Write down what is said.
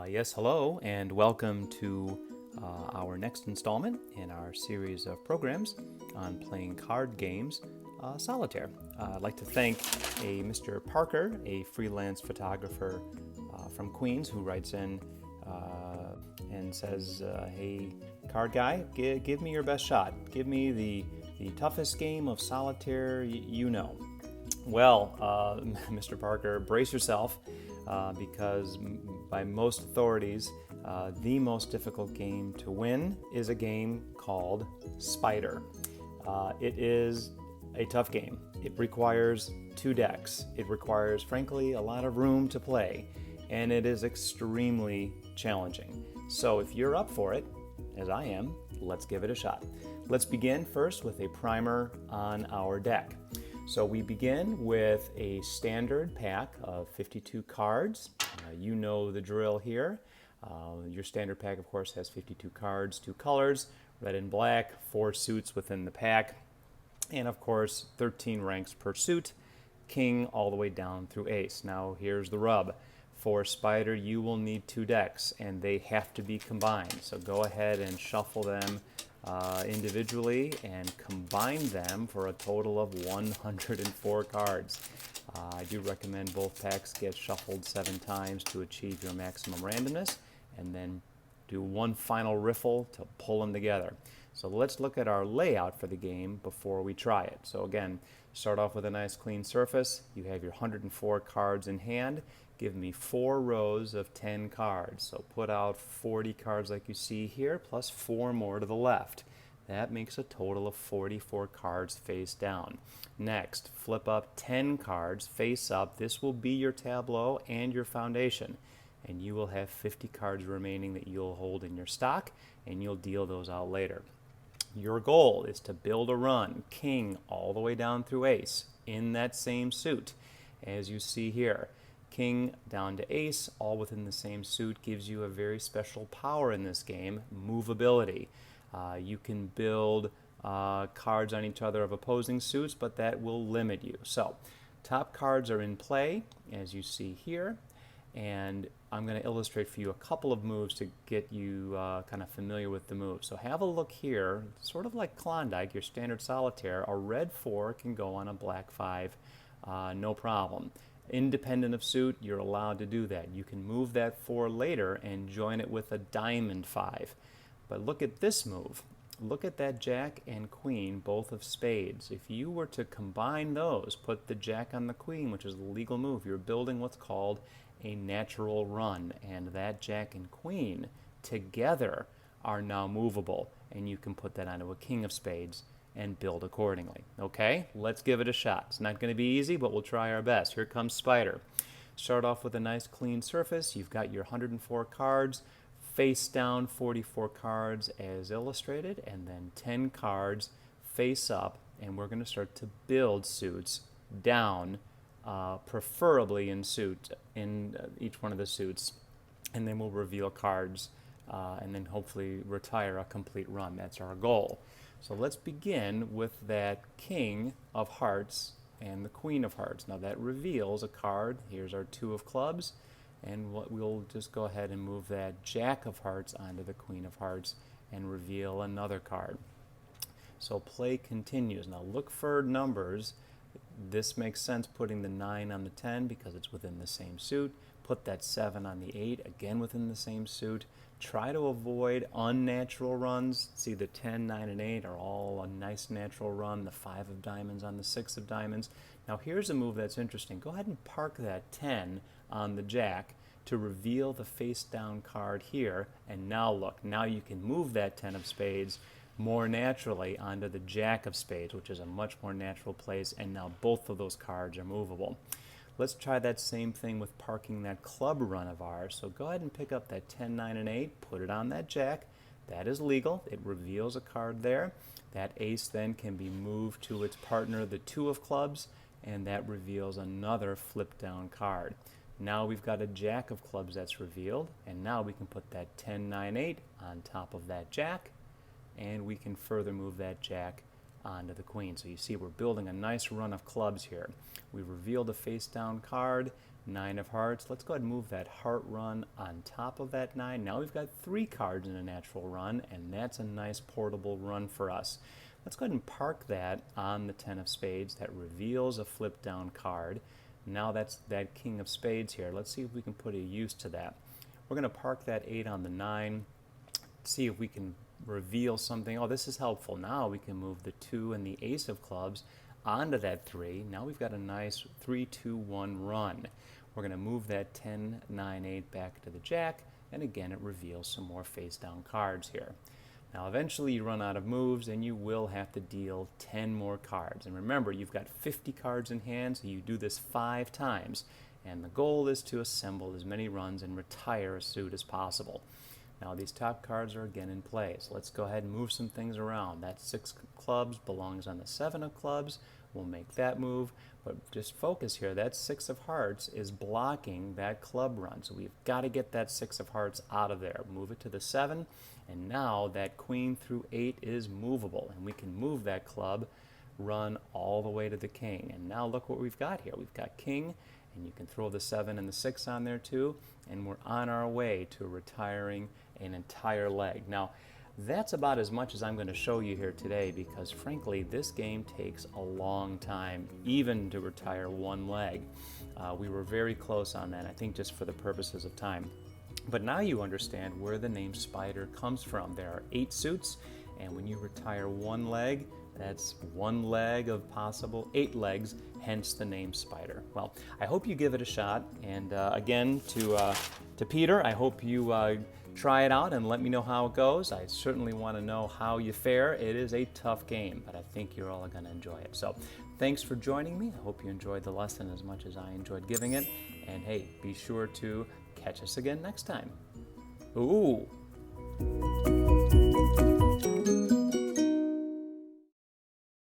Yes, hello, and welcome to our next installment in our series of programs on playing card games, Solitaire. I'd like to thank a Mr. Parker, a freelance photographer from Queens, who writes in and says, "Hey, card guy, give me your best shot. Give me the toughest game of Solitaire you know." Well, Mr. Parker, brace yourself because by most authorities, the most difficult game to win is a game called Spider. It is a tough game. It requires 2 decks. It requires, frankly, a lot of room to play, and it is extremely challenging. So if you're up for it, as I am, let's give it a shot. Let's begin first with a primer on our deck. So we begin with a standard pack of 52 cards. You know the drill here. Your standard pack, of course, has 52 cards, 2 colors, red and black, 4 suits within the pack, and of course 13 ranks per suit, king all the way down through ace. Now here's the rub. For Spider, you will need 2 decks, and they have to be combined. So go ahead and shuffle them individually and combine them for a total of 104 cards. I do recommend both packs get shuffled 7 times to achieve your maximum randomness, and then do one final riffle to pull them together. So let's look at our layout for the game before we try it. So again, start off with a nice clean surface. You have your 104 cards in hand. Give me 4 rows of 10 cards. So put out 40 cards like you see here, plus 4 more to the left. That makes a total of 44 cards face down. Next, flip up 10 cards face up. This will be your tableau and your foundation. And you will have 50 cards remaining that you'll hold in your stock, and you'll deal those out later. Your goal is to build a run, king all the way down through ace, in that same suit, as you see here. King down to ace, all within the same suit, gives you a very special power in this game, movability. You can build cards on each other of opposing suits, but that will limit you. So, top cards are in play, as you see here, and I'm going to illustrate for you a couple of moves to get you kind of familiar with the moves. So have a look here, sort of like Klondike, your standard Solitaire. A red 4 can go on a black 5, no problem. Independent of suit, you're allowed to do that. You can move that 4 later and join it with a diamond 5. But look at this move. Look at that jack and queen, both of spades. If you were to combine those, put the jack on the queen, which is the legal move, you're building what's called a natural run. And that jack and queen together are now movable. And you can put that onto a king of spades and build accordingly. Okay, let's give it a shot. It's not going to be easy, but we'll try our best. Here comes Spider. Start off with a nice clean surface. You've got your 104 cards, face down 44 cards as illustrated, and then 10 cards face up, and we're going to start to build suits down, preferably in each one of the suits, and then we'll reveal cards and then hopefully retire a complete run. That's our goal. So let's begin with that king of hearts and the queen of hearts. Now that reveals a card. Here's our 2 of clubs, and we'll just go ahead and move that jack of hearts onto the queen of hearts and reveal another card. So play continues. Now look for numbers. This makes sense, putting the 9 on the 10 because it's within the same suit. Put that 7 on the 8, again within the same suit. Try to avoid unnatural runs. See, the 10, 9, and 8 are all a nice natural run. The 5 of diamonds on the 6 of diamonds. Now here's a move that's interesting. Go ahead and park that 10 on the jack to reveal the face down card here. And now look, now you can move that 10 of spades more naturally onto the jack of spades, which is a much more natural place, and now both of those cards are movable. Let's try that same thing with parking that club run of ours. So go ahead and pick up that 10, 9, and 8, put it on that jack. That is legal. It reveals a card there. That ace then can be moved to its partner, the 2 of clubs, and that reveals another flip down card. Now we've got a jack of clubs that's revealed, and now we can put that 10, 9, 8 on top of that jack, and we can further move that jack onto the queen. So you see we're building a nice run of clubs here. We revealed a face down card. 9 of hearts. Let's go ahead and move that heart run on top of that 9. Now we've got 3 cards in a natural run, and that's a nice portable run for us. Let's go ahead and park that on the 10 of spades. That reveals a flip down card. Now that's that king of spades here. Let's see if we can put a use to that. We're going to park that 8 on the 9, see if we can reveal something. Oh, this is helpful. Now we can move the 2 and the ace of clubs onto that 3. Now we've got a nice 3-2-1 run. We're going to move that 10, 9, 8 back to the jack, and again it reveals some more face down cards here. Now eventually you run out of moves and you will have to deal 10 more cards. And remember, you've got 50 cards in hand, so you do this 5 times. And the goal is to assemble as many runs and retire a suit as possible. Now these top cards are again in play, so let's go ahead and move some things around. That 6 of clubs belongs on the 7 of clubs. We'll make that move, but just focus here. That 6 of hearts is blocking that club run, so we've got to get that 6 of hearts out of there. Move it to the 7, and now that queen through 8 is movable, and we can move that club run all the way to the king. And now look what we've got here. We've got king, and you can throw the 7 and the 6 on there too, and we're on our way to retiring an entire leg. Now, that's about as much as I'm going to show you here today, because frankly this game takes a long time even to retire one leg. We were very close on that, I think, just for the purposes of time. But now you understand where the name Spider comes from. There are 8 suits, and when you retire one leg, that's one leg of possible 8 legs, hence the name Spider. Well, I hope you give it a shot, and again, to Peter, I hope you try it out and let me know how it goes. I certainly want to know how you fare. It is a tough game, but I think you're all going to enjoy it. So thanks for joining me. I hope you enjoyed the lesson as much as I enjoyed giving it. And hey, be sure to catch us again next time. Ooh,